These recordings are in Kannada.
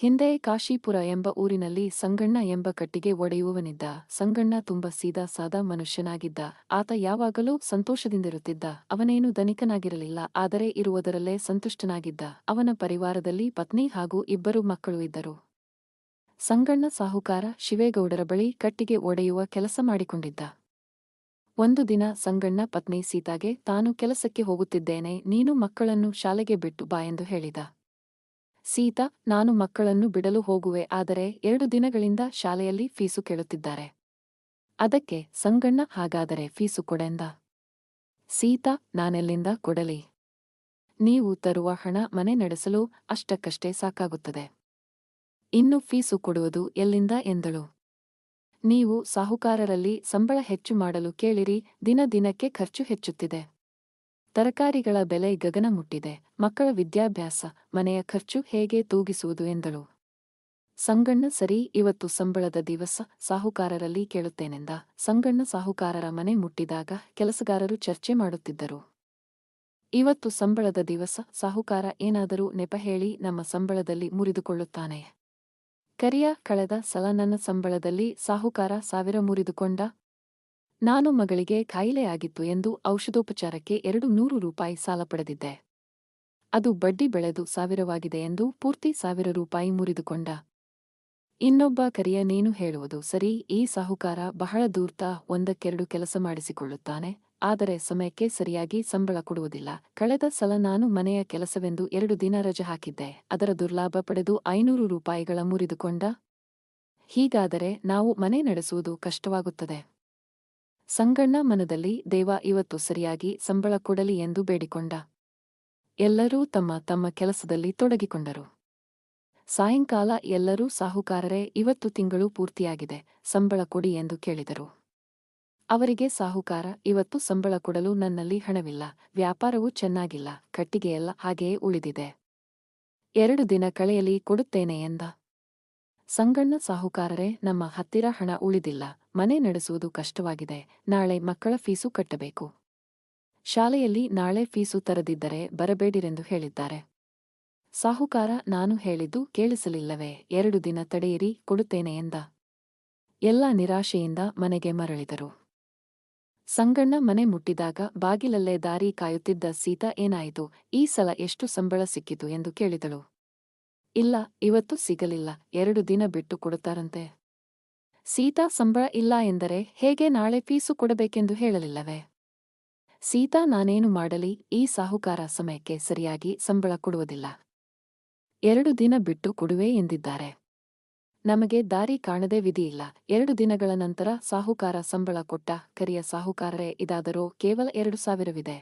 ಹಿಂದೆ ಕಾಶೀಪುರ ಎಂಬ ಊರಿನಲ್ಲಿ ಸಂಗಣ್ಣ ಎಂಬ ಕಟ್ಟಿಗೆ ಒಡೆಯುವವನಿದ್ದ. ಸಂಗಣ್ಣ ತುಂಬ ಸೀದಾ ಸಾದಾ ಮನುಷ್ಯನಾಗಿದ್ದ. ಆತ ಯಾವಾಗಲೂ ಸಂತೋಷದಿಂದಿರುತ್ತಿದ್ದ. ಅವನೇನು ಧನಿಕನಾಗಿರಲಿಲ್ಲ, ಆದರೆ ಇರುವುದರಲ್ಲೇ ಸಂತುಷ್ಟನಾಗಿದ್ದ. ಅವನ ಪರಿವಾರದಲ್ಲಿ ಪತ್ನಿ ಹಾಗೂ 2 ಮಕ್ಕಳು ಇದ್ದರು. ಸಂಗಣ್ಣ ಸಾಹುಕಾರ ಶಿವೇಗೌಡರ ಬಳಿ ಕಟ್ಟಿಗೆ ಒಡೆಯುವ ಕೆಲಸ ಮಾಡಿಕೊಂಡಿದ್ದ. ಒಂದು ದಿನ ಸಂಗಣ್ಣ ಪತ್ನಿ ಸೀತಾಗೆ ತಾನು ಕೆಲಸಕ್ಕೆ ಹೋಗುತ್ತಿದ್ದೇನೆ, ನೀನು ಮಕ್ಕಳನ್ನು ಶಾಲೆಗೆ ಬಿಟ್ಟು ಬಾ ಎಂದು ಹೇಳಿದ. ಸೀತಾ, ನಾನು ಮಕ್ಕಳನ್ನು ಬಿಡಲು ಹೋಗುವೆ, ಆದರೆ 2 ದಿನಗಳಿಂದ ಶಾಲೆಯಲ್ಲಿ ಫೀಸು ಕೇಳುತ್ತಿದ್ದಾರೆ. ಅದಕ್ಕೆ ಸಂಗಣ್ಣ ಹಾಗಾದರೆ ಫೀಸು ಕೊಡೆಂದ. ಸೀತಾ, ನಾನೆಲ್ಲಿಂದ ಕೊಡಲಿ? ನೀವು ತರುವ ಹಣ ಮನೆ ನಡೆಸಲು ಅಷ್ಟಕ್ಕಷ್ಟೇ ಸಾಕಾಗುತ್ತದೆ. ಇನ್ನು ಫೀಸು ಕೊಡುವುದು ಎಲ್ಲಿಂದ ಎಂದಳು. ನೀವು ಸಾಹುಕಾರರಲ್ಲಿ ಸಂಬಳ ಹೆಚ್ಚು ಮಾಡಲು ಕೇಳಿರಿ, ದಿನ ದಿನಕ್ಕೆ ಖರ್ಚು ಹೆಚ್ಚುತ್ತಿದೆ. ತರಕಾರಿಗಳ ಬೆಲೆ ಗಗನ ಮುಟ್ಟಿದೆ. ಮಕ್ಕಳ ವಿದ್ಯಾಭ್ಯಾಸ, ಮನೆಯ ಖರ್ಚು ಹೇಗೆ ತೂಗಿಸುವುದು ಎಂದಳು. ಸಂಗಣ್ಣ ಸರಿ, ಇವತ್ತು ಸಂಬಳದ ದಿವಸ ಸಾಹುಕಾರರಲ್ಲಿ ಕೇಳುತ್ತೇನೆಂದ. ಸಂಗಣ್ಣ ಸಾಹುಕಾರರ ಮನೆ ಮುಟ್ಟಿದಾಗ ಕೆಲಸಗಾರರು ಚರ್ಚೆ ಮಾಡುತ್ತಿದ್ದರು. ಇವತ್ತು ಸಂಬಳದ ದಿವಸ ಸಾಹುಕಾರ ಏನಾದರೂ ನೆಪ ಹೇಳಿ ನಮ್ಮ ಸಂಬಳದಲ್ಲಿ ಮುರಿದುಕೊಳ್ಳುತ್ತಾನೆ. ಕರಿಯ, ಕಳೆದ ಸಲ ನನ್ನ ಸಂಬಳದಲ್ಲಿ ಸಾಹುಕಾರ 1000 ಮುರಿದುಕೊಂಡ. ನಾನು ಮಗಳಿಗೆ ಕಾಯಿಲೆಯಾಗಿತ್ತು ಎಂದು ಔಷಧೋಪಚಾರಕ್ಕೆ 200 ರೂಪಾಯಿ ಸಾಲ ಪಡೆದಿದ್ದೆ. ಅದು ಬಡ್ಡಿ ಬೆಳೆದು 1000ವಾಗಿದೆ ಎಂದು ಪೂರ್ತಿ 1000 ರೂಪಾಯಿ ಮುರಿದುಕೊಂಡ. ಇನ್ನೊಬ್ಬ ಕರಿಯ, ನೀನು ಹೇಳುವುದು ಸರಿ, ಈ ಸಾಹುಕಾರ ಬಹಳ ಧೂರ್ತ, 1-2 ಕೆಲಸ ಮಾಡಿಸಿಕೊಳ್ಳುತ್ತಾನೆ, ಆದರೆ ಸಮಯಕ್ಕೆ ಸರಿಯಾಗಿ ಸಂಬಳ ಕೊಡುವುದಿಲ್ಲ. ಕಳೆದ ಸಲ ನಾನು ಮನೆಯ ಕೆಲಸವೆಂದು 2 ದಿನ ರಜೆ ಹಾಕಿದ್ದೆ, ಅದರ ದುರ್ಲಾಭ ಪಡೆದು 500 ರೂಪಾಯಿಗಳ ಮುರಿದುಕೊಂಡ. ಹೀಗಾದರೆ ನಾವು ಮನೆ ನಡೆಸುವುದು ಕಷ್ಟವಾಗುತ್ತದೆ. ಸಂಗಣ್ಣ ಮನದಲ್ಲಿ ದೇವ ಇವತ್ತು ಸರಿಯಾಗಿ ಸಂಬಳ ಕೊಡಲಿ ಎಂದು ಬೇಡಿಕೊಂಡ. ಎಲ್ಲರೂ ತಮ್ಮ ತಮ್ಮ ಕೆಲಸದಲ್ಲಿ ತೊಡಗಿಕೊಂಡರು. ಸಾಯಂಕಾಲ ಎಲ್ಲರೂ ಸಾಹುಕಾರರೇ, ಇವತ್ತು ತಿಂಗಳು ಪೂರ್ತಿಯಾಗಿದೆ, ಸಂಬಳ ಕೊಡಿ ಎಂದು ಕೇಳಿದರು. ಅವರಿಗೆ ಸಾಹುಕಾರ, ಇವತ್ತು ಸಂಬಳ ಕೊಡಲು ನನ್ನಲ್ಲಿ ಹಣವಿಲ್ಲ, ವ್ಯಾಪಾರವೂ ಚೆನ್ನಾಗಿಲ್ಲ, ಕಟ್ಟಿಗೆಯೆಲ್ಲ ಹಾಗೆಯೇ ಉಳಿದಿದೆ. 2 ದಿನ ಕಳೆಯಲಿ, ಕೊಡುತ್ತೇನೆ ಎಂದ. ಸಂಗಣ್ಣ ಸಾಹುಕಾರರೇ, ನಮ್ಮ ಹತ್ತಿರ ಹಣ ಉಳಿದಿಲ್ಲ, ಮನೆ ನಡೆಸುವುದು ಕಷ್ಟವಾಗಿದೆ, ನಾಳೆ ಮಕ್ಕಳ ಫೀಸು ಕಟ್ಟಬೇಕು. ಶಾಲೆಯಲ್ಲಿ ನಾಳೆ ಫೀಸು ತರದಿದ್ದರೆ ಬರಬೇಡಿರೆಂದು ಹೇಳಿದ್ದಾರೆ. ಸಾಹುಕಾರ, ನಾನು ಹೇಳಿದ್ದು ಕೇಳಿಸಲಿಲ್ಲವೇ? 2 ದಿನ ತಡೆಯಿರಿ, ಕೊಡುತ್ತೇನೆ ಎಂದ. ಎಲ್ಲ ನಿರಾಶೆಯಿಂದ ಮನೆಗೆ ಮರಳಿದರು. ಸಂಗಣ್ಣ ಮನೆ ಮುಟ್ಟಿದಾಗ ಬಾಗಿಲಲ್ಲೇ ದಾರಿ ಕಾಯುತ್ತಿದ್ದ ಸೀತಾ, ಏನಾಯಿತು, ಈ ಸಲ ಎಷ್ಟು ಸಂಬಳ ಸಿಕ್ಕಿತು ಎಂದು ಕೇಳಿದಳು. ಇಲ್ಲ, ಇವತ್ತು ಸಿಗಲಿಲ್ಲ, 2 ದಿನ ಬಿಟ್ಟು ಕೊಡುತ್ತಾರಂತೆ. ಸೀತಾ, ಸಂಬಳ ಇಲ್ಲ ಎಂದರೆ ಹೇಗೆ ನಾಳೆ ಫೀಸು ಕೊಡಬೇಕೆಂದು ಹೇಳಲಿಲ್ಲವೇ? ಸೀತಾ, ನಾನೇನು ಮಾಡಲಿ, ಈ ಸಾಹುಕಾರ ಸಮಯಕ್ಕೆ ಸರಿಯಾಗಿ ಸಂಬಳ ಕೊಡುವುದಿಲ್ಲ. 2 ದಿನ ಬಿಟ್ಟು ಕೊಡುವೆ ಎಂದಿದ್ದಾರೆ. ನಮಗೆ ದಾರಿ ಕಾಣದೆ ವಿಧಿಯಿಲ್ಲ. 2 ದಿನಗಳ ನಂತರ ಸಾಹುಕಾರ ಸಂಬಳ ಕೊಟ್ಟ. ಕರಿಯ ಸಾಹುಕಾರರೇ, ಇದಾದರೂ ಕೇವಲ 2000ವಿದೆ,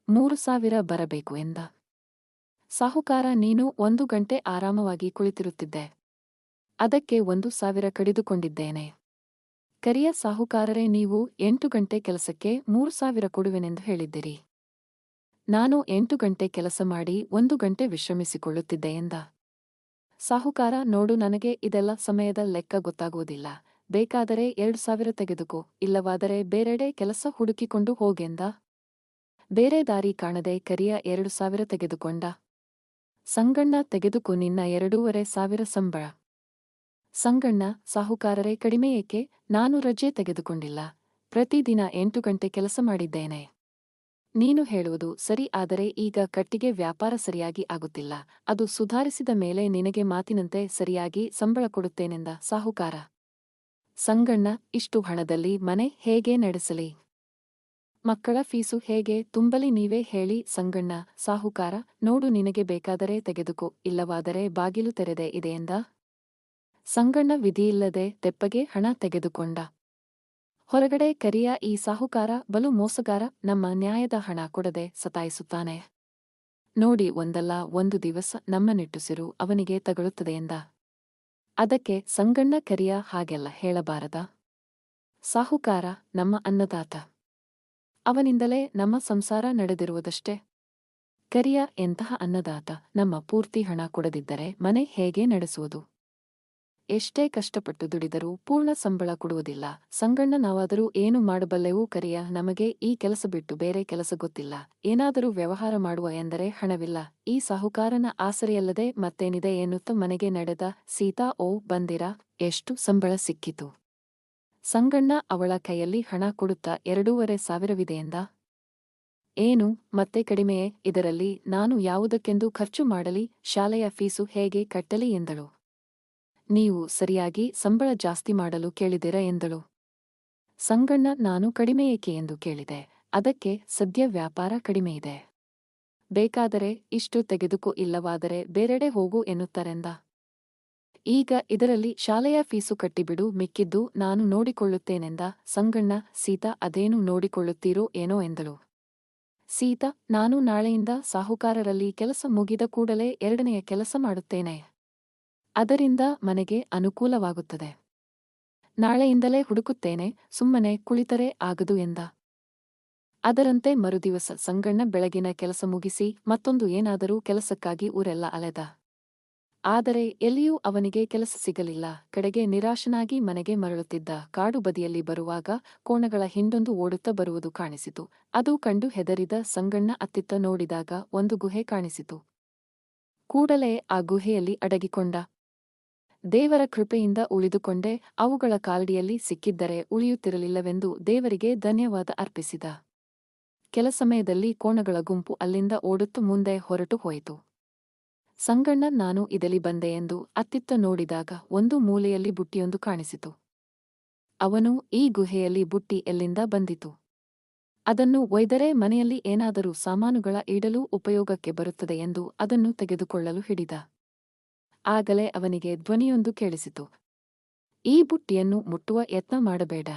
3000 ಬರಬೇಕು ಎಂದ. ಸಾಹುಕಾರ, ನೀನು 1 ಗಂಟೆ ಆರಾಮವಾಗಿ ಕುಳಿತಿರುತ್ತಿದ್ದೆ, ಅದಕ್ಕೆ 1000 ಕಡಿದುಕೊಂಡಿದ್ದೇನೆ. ಕರಿಯ ಸಾಹುಕಾರರೇ, ನೀವು 8 ಗಂಟೆ ಕೆಲಸಕ್ಕೆ 3000 ಕೊಡುವೆನೆಂದು ಹೇಳಿದ್ದಿರಿ. ನಾನು 8 ಗಂಟೆ ಕೆಲಸ ಮಾಡಿ 1 ಗಂಟೆ ವಿಶ್ರಮಿಸಿಕೊಳ್ಳುತ್ತಿದ್ದೆ ಎಂದ. ಸಾಹುಕಾರ, ನೋಡು, ನನಗೆ ಇದೆಲ್ಲ ಸಮಯದ ಲೆಕ್ಕ ಗೊತ್ತಾಗುವುದಿಲ್ಲ, ಬೇಕಾದರೆ 2000 ತೆಗೆದುಕೋ, ಇಲ್ಲವಾದರೆ ಬೇರೆಡೆ ಕೆಲಸ ಹುಡುಕಿಕೊಂಡು ಹೋಗೆಂದ. ಬೇರೆ ದಾರಿ ಕಾಣದೆ ಕರಿಯ 2000 ತೆಗೆದುಕೊಂಡ. ಸಂಗಣ್ಣ, ತೆಗೆದುಕೋ ನಿನ್ನ 2500 ಸಂಬಳ. ಸಂಗಣ್ಣ, ಸಾಹುಕಾರರೇ, ಕಡಿಮೆ ಏಕೆ? ನಾನು ರಜೆ ತೆಗೆದುಕೊಂಡಿಲ್ಲ, ಪ್ರತಿದಿನ 8 ಗಂಟೆ ಕೆಲಸ ಮಾಡಿದ್ದೇನೆ. ನೀನು ಹೇಳುವುದು ಸರಿ, ಆದರೆ ಈಗ ಕಟ್ಟಿಗೆ ವ್ಯಾಪಾರ ಸರಿಯಾಗಿ ಆಗುತ್ತಿಲ್ಲ, ಅದು ಸುಧಾರಿಸಿದ ಮೇಲೆ ನಿನಗೆ ಮಾತಿನಂತೆ ಸರಿಯಾಗಿ ಸಂಬಳ ಕೊಡುತ್ತೇನೆಂದ ಸಾಹುಕಾರ. ಸಂಗಣ್ಣ, ಇಷ್ಟು ಹಣದಲ್ಲಿ ಮನೆ ಹೇಗೆ ನಡೆಸಲಿ? ಮಕ್ಕಳ ಫೀಸು ಹೇಗೆ ತುಂಬಲಿ, ನೀವೇ ಹೇಳಿ. ಸಂಗಣ್ಣ, ಸಾಹುಕಾರ, ನೋಡು, ನಿನಗೆ ಬೇಕಾದರೆ ತೆಗೆದುಕೋ, ಇಲ್ಲವಾದರೆ ಬಾಗಿಲು ತೆರೆದೇ ಇದೆ ಎಂದ. ಸಂಗಣ್ಣ ವಿಧಿಯಿಲ್ಲದೆ ತೆಪ್ಪಗೆ ಹಣ ತೆಗೆದುಕೊಂಡ. ಹೊರಗಡೆ ಕರಿಯ, ಈ ಸಾಹುಕಾರ ಬಲು ಮೋಸಗಾರ, ನಮ್ಮ ನ್ಯಾಯದ ಹಣ ಕೊಡದೆ ಸತಾಯಿಸುತ್ತಾನೆ. ನೋಡಿ, ಒಂದಲ್ಲ ಒಂದು ದಿವಸ ನಮ್ಮ ನಿಟ್ಟುಸಿರು ಅವನಿಗೆ ತಗಲುತ್ತದೆ ಎಂದ. ಅದಕ್ಕೆ ಸಂಗಣ್ಣ, ಕರಿಯ ಹಾಗೆಲ್ಲ ಹೇಳಬಾರದ. ಸಾಹುಕಾರ ನಮ್ಮ ಅನ್ನದಾತ, ಅವನಿಂದಲೇ ನಮ್ಮ ಸಂಸಾರ ನಡೆದಿರುವುದಷ್ಟೇ. ಕರಿಯ ಎಂತಹ ಅನ್ನದಾತ, ನಮ್ಮ ಪೂರ್ತಿ ಹಣ ಕೊಡದಿದ್ದರೆ ಮನೆ ಹೇಗೆ ನಡೆಸುವುದು? ಎಷ್ಟೇ ಕಷ್ಟಪಟ್ಟು ದುಡಿದರೂ ಪೂರ್ಣ ಸಂಬಳ ಕೊಡುವುದಿಲ್ಲ. ಸಂಗಣ್ಣ ನಾವಾದರೂ ಏನು ಮಾಡಬಲ್ಲೆವು ಕರಿಯ, ನಮಗೆ ಈ ಕೆಲಸ ಬಿಟ್ಟು ಬೇರೆ ಕೆಲಸ ಗೊತ್ತಿಲ್ಲ. ಏನಾದರೂ ವ್ಯವಹಾರ ಮಾಡುವ ಎಂದರೆ ಹಣವಿಲ್ಲ. ಈ ಸಾಹುಕಾರನ ಆಸರೆಯಲ್ಲದೆ ಮತ್ತೇನಿದೆ ಎನ್ನುತ್ತ ಮನೆಗೆ ನಡೆದ ಸೀತಾ. ಓ ಬಂದಿರಾ, ಎಷ್ಟು ಸಂಬಳ ಸಿಕ್ಕಿತು? ಸಂಗಣ್ಣ ಅವಳ ಕೈಯಲ್ಲಿ ಹಣ ಕೊಡುತ್ತಾ 2,500 ಎಂದ. ಏನು, ಮತ್ತೆ ಕಡಿಮೆಯೇ? ಇದರಲ್ಲಿ ನಾನು ಯಾವುದಕ್ಕೆಂದು ಖರ್ಚು ಮಾಡಲಿ? ಶಾಲೆಯ ಫೀಸು ಹೇಗೆ ಕಟ್ಟಲಿ ಎಂದಳು. ನೀವು ಸರಿಯಾಗಿ ಸಂಬಳ ಜಾಸ್ತಿ ಮಾಡಲು ಕೇಳಿದಿರ ಎಂದಳು. ಸಂಗಣ್ಣ ನಾನು ಕಡಿಮೆ ಏಕೆ ಎಂದು ಕೇಳಿದೆ. ಅದಕ್ಕೆ ಸದ್ಯ ವ್ಯಾಪಾರ ಕಡಿಮೆಯಿದೆ. ಬೇಕಾದರೆ ಇಷ್ಟು ತೆಗೆದುಕೋ, ಇಲ್ಲವಾದರೆ ಬೇರೆಡೆ ಹೋಗು ಎನ್ನುತ್ತಾರೆಂದ. ಈಗ ಇದರಲ್ಲಿ ಶಾಲೆಯ ಫೀಸು ಕಟ್ಟಿಬಿಡು, ಮಿಕ್ಕಿದ್ದು ನಾನು ನೋಡಿಕೊಳ್ಳುತ್ತೇನೆಂದ. ಸಂಗಣ್ಣ ಸೀತಾ ಅದೇನು ನೋಡಿಕೊಳ್ಳುತ್ತೀರೋ ಏನೋ ಎಂದಳು. ಸೀತಾ, ನಾನು ನಾಳೆಯಿಂದ ಸಾಹುಕಾರರಲ್ಲಿ ಕೆಲಸ ಮುಗಿದ ಕೂಡಲೇ 2ನೆಯ ಕೆಲಸ ಮಾಡುತ್ತೇನೆ. ಅದರಿಂದ ಮನೆಗೆ ಅನುಕೂಲವಾಗುತ್ತದೆ. ನಾಳೆಯಿಂದಲೇ ಹುಡುಕುತ್ತೇನೆ, ಸುಮ್ಮನೆ ಕುಳಿತರೆ ಆಗದು ಎಂದ. ಅದರಂತೆ ಮರುದಿವಸ ಸಂಗಣ್ಣ ಬೆಳಗಿನ ಕೆಲಸ ಮುಗಿಸಿ ಮತ್ತೊಂದು ಏನಾದರೂ ಕೆಲಸಕ್ಕಾಗಿ ಊರೆಲ್ಲ ಅಲೆದ. ಆದರೆ ಎಲ್ಲಿಯೂ ಅವನಿಗೆ ಕೆಲಸ ಸಿಗಲಿಲ್ಲ. ಕಡೆಗೆ ನಿರಾಶನಾಗಿ ಮನೆಗೆ ಮರಳುತ್ತಿದ್ದ ಕಾಡು ಬದಿಯಲ್ಲಿ ಬರುವಾಗ ಕೋಣಗಳ ಹಿಂಡೊಂದು ಓಡುತ್ತಾ ಬರುವುದು ಕಾಣಿಸಿತು. ಅದು ಕಂಡು ಹೆದರಿದ ಸಂಗಣ್ಣ ಅತ್ತಿತ್ತ ನೋಡಿದಾಗ ಒಂದು ಗುಹೆ ಕಾಣಿಸಿತು. ಕೂಡಲೇ ಆ ಗುಹೆಯಲ್ಲಿ ಅಡಗಿಕೊಂಡ. ದೇವರ ಕೃಪೆಯಿಂದ ಉಳಿದುಕೊಂಡೆ, ಅವುಗಳ ಕಾಲಡಿಯಲ್ಲಿ ಸಿಕ್ಕಿದ್ದರೆ ಉಳಿಯುತ್ತಿರಲಿಲ್ಲವೆಂದು ದೇವರಿಗೆ ಧನ್ಯವಾದ ಅರ್ಪಿಸಿದ. ಕೆಲ ಸಮಯದಲ್ಲಿ ಕೋಣಗಳ ಗುಂಪು ಅಲ್ಲಿಂದ ಓಡುತ್ತ ಮುಂದೆ ಹೊರಟು ಹೋಯಿತು. ಸಂಗಣ್ಣ ನಾನು ಇದಲಿ ಬಂದೆ ಎಂದು ಅತ್ತಿತ್ತ ನೋಡಿದಾಗ ಒಂದು ಮೂಲೆಯಲ್ಲಿ ಬುಟ್ಟಿಯೊಂದು ಕಾಣಿಸಿತು. ಅವನು ಈ ಗುಹೆಯಲ್ಲಿ ಬುಟ್ಟಿ ಎಲ್ಲಿಂದ ಬಂದಿತು? ಅದನ್ನು ಒಯ್ದರೆ ಮನೆಯಲ್ಲಿ ಏನಾದರೂ ಸಾಮಾನುಗಳ ಇಡಲು ಉಪಯೋಗಕ್ಕೆ ಬರುತ್ತದೆ ಎಂದು ಅದನ್ನು ತೆಗೆದುಕೊಳ್ಳಲು ಹಿಡಿದ. ಆಗಲೇ ಅವನಿಗೆ ಧ್ವನಿಯೊಂದು ಕೇಳಿಸಿತು. ಈ ಬುಟ್ಟಿಯನ್ನು ಮುಟ್ಟುವ ಯತ್ನ ಮಾಡಬೇಡ.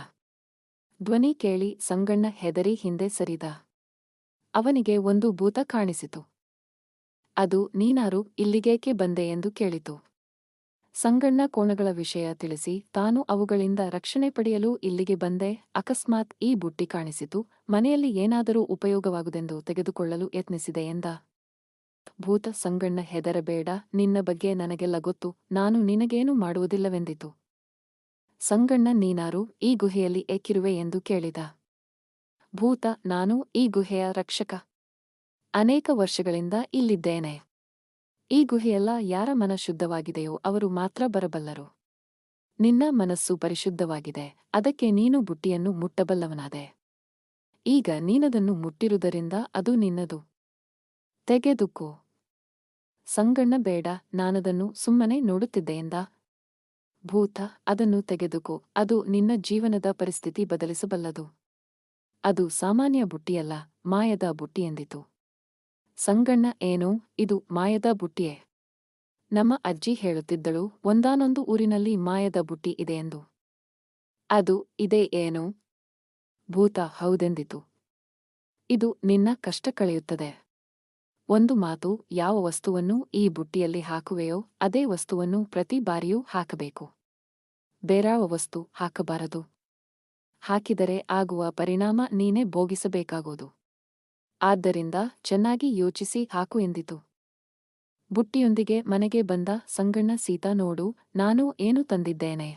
ಧ್ವನಿ ಕೇಳಿ ಸಂಗಣ್ಣ ಹೆದರಿ ಹಿಂದೆ ಸರಿದ. ಅವನಿಗೆ ಒಂದು ಭೂತ ಕಾಣಿಸಿತು. ಅದು ನೀನಾರು, ಇಲ್ಲಿಗೇಕೆ ಬಂದೆ ಎಂದು ಕೇಳಿತು. ಸಂಗಣ್ಣ ಕೋಣಗಳ ವಿಷಯ ತಿಳಿಸಿ ತಾನು ಅವುಗಳಿಂದ ರಕ್ಷಣೆ ಪಡೆಯಲು ಇಲ್ಲಿಗೆ ಬಂದೆ. ಅಕಸ್ಮಾತ್ ಈ ಬುಟ್ಟಿ ಕಾಣಿಸಿತು, ಮನೆಯಲ್ಲಿ ಏನಾದರೂ ಉಪಯೋಗವಾಗುವುದೆಂದು ತೆಗೆದುಕೊಳ್ಳಲು ಯತ್ನಿಸಿದೆ ಎಂದ. ಭೂತ ಸಂಗಣ್ಣ ಹೆದರಬೇಡ, ನಿನ್ನ ಬಗ್ಗೆ ನನಗೆಲ್ಲ ಗೊತ್ತು, ನಾನು ನಿನಗೇನು ಮಾಡುವುದಿಲ್ಲವೆಂದಿತು. ಸಂಗಣ್ಣ ನೀನಾರು ಈ ಗುಹೆಯಲ್ಲಿ ಏಕಿರುವೆ ಎಂದು ಕೇಳಿದ. ಭೂತ ನಾನು ಈ ಗುಹೆಯ ರಕ್ಷಕ. ಅನೇಕ ವರ್ಷಗಳಿಂದ ಇಲ್ಲಿದ್ದೇನೆ. ಈ ಗುಹೆಯೆಲ್ಲ ಯಾರ ಮನ ಶುದ್ಧವಾಗಿದೆಯೋ ಅವರು ಮಾತ್ರ ಬರಬಲ್ಲರು. ನಿನ್ನ ಮನಸ್ಸು ಪರಿಶುದ್ಧವಾಗಿದೆ, ಅದಕ್ಕೆ ನೀನು ಬುಟ್ಟಿಯನ್ನು ಮುಟ್ಟಬಲ್ಲವನಾದೆ. ಈಗ ನೀನದನ್ನು ಮುಟ್ಟಿರುವುದರಿಂದ ಅದು ನಿನ್ನದು. ತೆಗೆದುಕೋ. ಸಂಗಣ್ಣ ಬೇಡ, ನಾನದನ್ನು ಸುಮ್ಮನೆ ನೋಡುತ್ತಿದ್ದೆ ಎಂದ. ಭೂತ ಅದನ್ನು ತೆಗೆದುಕೋ, ಅದು ನಿನ್ನ ಜೀವನದ ಪರಿಸ್ಥಿತಿ ಬದಲಿಸಬಲ್ಲದು. ಅದು ಸಾಮಾನ್ಯ ಬುಟ್ಟಿಯಲ್ಲ, ಮಾಯದ ಬುಟ್ಟಿ ಎಂದಿತು. ಸಂಗಣ್ಣ ಏನು, ಇದು ಮಾಯದ ಬುಟ್ಟಿಯೇ? ನಮ್ಮ ಅಜ್ಜಿ ಹೇಳುತ್ತಿದ್ದಳು, ಒಂದಾನೊಂದು ಊರಿನಲ್ಲಿ ಮಾಯದ ಬುಟ್ಟಿ ಇದೆ ಎಂದು. ಅದು ಇದೇ ಏನು? ಭೂತ ಹೌದೆಂದಿತು. ಇದು ನಿನ್ನ ಕಷ್ಟ ಕಳೆಯುತ್ತದೆ. ಒಂದು ಮಾತು, ಯಾವ ವಸ್ತುವನ್ನು ಈ ಬುಟ್ಟಿಯಲ್ಲಿ ಹಾಕುವೆಯೋ ಅದೇ ವಸ್ತುವನ್ನು ಪ್ರತಿ ಬಾರಿಯೂ ಹಾಕಬೇಕು. ಬೇರಾವ ವಸ್ತು ಹಾಕಬಾರದು. ಹಾಕಿದರೆ ಆಗುವ ಪರಿಣಾಮ ನೀನೇ ಭೋಗಿಸಬೇಕಾಗುವುದು. ಆದ್ದರಿಂದ ಚೆನ್ನಾಗಿ ಯೋಚಿಸಿ ಹಾಕು ಎಂದಿತು. ಬುಟ್ಟಿಯೊಂದಿಗೆ ಮನೆಗೆ ಬಂದ ಸಂಗಣ್ಣ ಸೀತಾ ನೋಡು, ನಾನು ಏನು ತಂದಿದ್ದೇನೆ.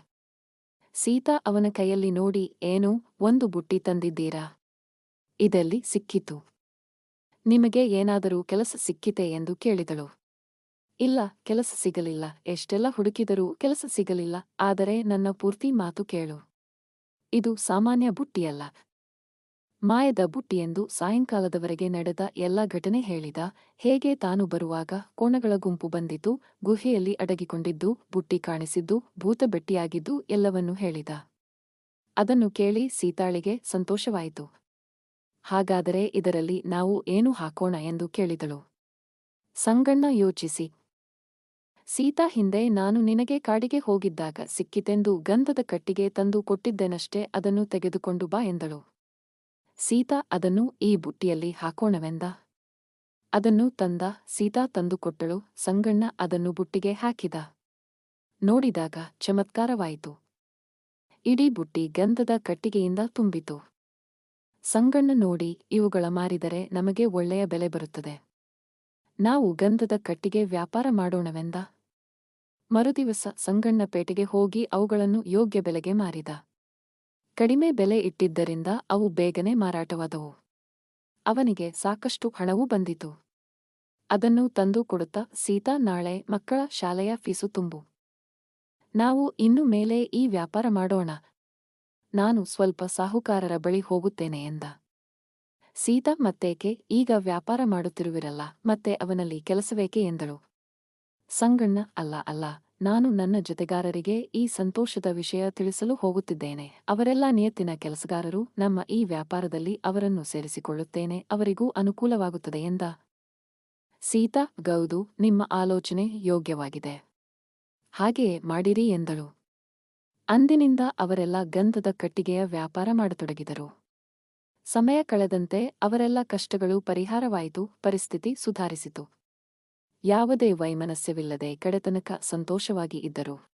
ಸೀತಾ ಅವನ ಕೈಯಲ್ಲಿ ನೋಡಿ, ಏನು, ಒಂದು ಬುಟ್ಟಿ ತಂದಿದ್ದೀರಾ? ಇದೆಲ್ಲಿ ಸಿಕ್ಕಿತು? ನಿಮಗೆ ಏನಾದರೂ ಕೆಲಸ ಸಿಕ್ಕಿತೆ ಎಂದು ಕೇಳಿದಳು. ಇಲ್ಲ, ಕೆಲಸ ಸಿಗಲಿಲ್ಲ. ಎಷ್ಟೆಲ್ಲ ಹುಡುಕಿದರೂ ಕೆಲಸ ಸಿಗಲಿಲ್ಲ. ಆದರೆ ನನ್ನ ಪೂರ್ತಿ ಮಾತು ಕೇಳು. ಇದು ಸಾಮಾನ್ಯ ಬುಟ್ಟಿಯಲ್ಲ, ಮಾಯದ ಬುಟ್ಟಿಯೆಂದು ಸಾಯಂಕಾಲದವರೆಗೆ ನಡೆದ ಎಲ್ಲ ಘಟನೆ ಹೇಳಿದ. ಹೇಗೆ ತಾನು ಬರುವಾಗ ಕೋಣಗಳ ಗುಂಪು ಬಂದಿತು, ಗುಹೆಯಲ್ಲಿ ಅಡಗಿಕೊಂಡಿದ್ದು, ಬುಟ್ಟಿ ಕಾಣಿಸಿದ್ದು, ಭೂತ ಬೆಟ್ಟಿಯಾಗಿದ್ದು ಎಲ್ಲವನ್ನೂ ಹೇಳಿದ. ಅದನ್ನು ಕೇಳಿ ಸೀತಾಳಿಗೆ ಸಂತೋಷವಾಯಿತು. ಹಾಗಾದರೆ ಇದರಲ್ಲಿ ನಾವು ಏನು ಹಾಕೋಣ ಎಂದು ಕೇಳಿದಳು. ಸಂಗಣ್ಣ ಯೋಚಿಸಿ, ಸೀತಾ ಹಿಂದೆ ನಾನು ನಿನಗೆ ಕಾಡಿಗೆ ಹೋಗಿದ್ದಾಗ ಸಿಕ್ಕಿತೆಂದು ಗಂಧದ ಕಟ್ಟಿಗೆ ತಂದು ಕೊಟ್ಟಿದ್ದೆನಷ್ಟೇ, ಅದನ್ನು ತೆಗೆದುಕೊಂಡು ಬಾ ಎಂದಳು. ಸೀತಾ ಅದನ್ನು ಈ ಬುಟ್ಟಿಯಲ್ಲಿ ಹಾಕೋಣವೆಂದ. ಅದನ್ನು ತಂದ. ಸೀತಾ ತಂದುಕೊಟ್ಟಳು. ಸಂಗಣ್ಣ ಅದನ್ನು ಬುಟ್ಟಿಗೆ ಹಾಕಿದ. ನೋಡಿದಾಗ ಚಮತ್ಕಾರವಾಯಿತು. ಇಡೀ ಬುಟ್ಟಿ ಗಂಧದ ಕಟ್ಟಿಗೆಯಿಂದ ತುಂಬಿತು. ಸಂಗಣ್ಣ ನೋಡಿ, ಇವುಗಳ ಮಾರಿದರೆ ನಮಗೆ ಒಳ್ಳೆಯ ಬೆಲೆ ಬರುತ್ತದೆ. ನಾವು ಗಂಧದ ಕಟ್ಟಿಗೆ ವ್ಯಾಪಾರ ಮಾಡೋಣವೆಂದ. ಮರುದಿವಸ ಸಂಗಣ್ಣ ಪೇಟೆಗೆ ಹೋಗಿ ಅವುಗಳನ್ನು ಯೋಗ್ಯ ಬೆಲೆಗೆ ಮಾರಿದ. ಕಡಿಮೆ ಬೆಲೆ ಇಟ್ಟಿದ್ದರಿಂದ ಅವು ಬೇಗನೆ ಮಾರಾಟವಾದವು. ಅವನಿಗೆ ಸಾಕಷ್ಟು ಹಣವೂ ಬಂದಿತು. ಅದನ್ನು ತಂದು ಕೊಡುತ್ತಾ, ಸೀತಾ, ನಾಳೆ ಮಕ್ಕಳ ಶಾಲೆಯ ಫೀಸು ತುಂಬು. ನಾವು ಇನ್ನು ಮೇಲೆ ಈ ವ್ಯಾಪಾರ ಮಾಡೋಣ. ನಾನು ಸ್ವಲ್ಪ ಸಾಹುಕಾರರ ಬಳಿ ಹೋಗುತ್ತೇನೆ ಎಂದ. ಸೀತಾ, ಮತ್ತೇಕೆ, ಈಗ ವ್ಯಾಪಾರ ಮಾಡುತ್ತಿರುವಿರಲ್ಲ, ಮತ್ತೆ ಅವನಲ್ಲಿ ಕೆಲಸವೇಕೆ ಎಂದಳು. ಸಂಗಣ್ಣ, ಅಲ್ಲ, ನಾನು ನನ್ನ ಜೊತೆಗಾರರಿಗೆ ಈ ಸಂತೋಷದ ವಿಷಯ ತಿಳಿಸಲು ಹೋಗುತ್ತಿದ್ದೇನೆ. ಅವರೆಲ್ಲ ನಿಯತ್ತಿನ ಕೆಲಸಗಾರರು. ನಮ್ಮ ಈ ವ್ಯಾಪಾರದಲ್ಲಿ ಅವರನ್ನು ಸೇರಿಸಿಕೊಳ್ಳುತ್ತೇನೆ, ಅವರಿಗೂ ಅನುಕೂಲವಾಗುತ್ತದೆ ಎಂದ. ಸೀತಾ, ಗೌದು, ನಿಮ್ಮ ಆಲೋಚನೆ ಯೋಗ್ಯವಾಗಿದೆ. ಹಾಗೆಯೇ ಮಾಡಿರಿ ಎಂದಳು. ಅಂದಿನಿಂದ ಅವರೆಲ್ಲ ಗಂಧದ ಕಟ್ಟಿಗೆಯ ವ್ಯಾಪಾರ ಮಾಡತೊಡಗಿದರು. ಸಮಯ ಕಳೆದಂತೆ ಅವರೆಲ್ಲ ಕಷ್ಟಗಳು ಪರಿಹಾರವಾಯಿತು, ಪರಿಸ್ಥಿತಿ ಸುಧಾರಿಸಿತು. ಯಾವುದೇ ವೈಮನಸ್ಯವಿಲ್ಲದೆ ಕಡೆತನಕ ಸಂತೋಷವಾಗಿ ಇದ್ದರು.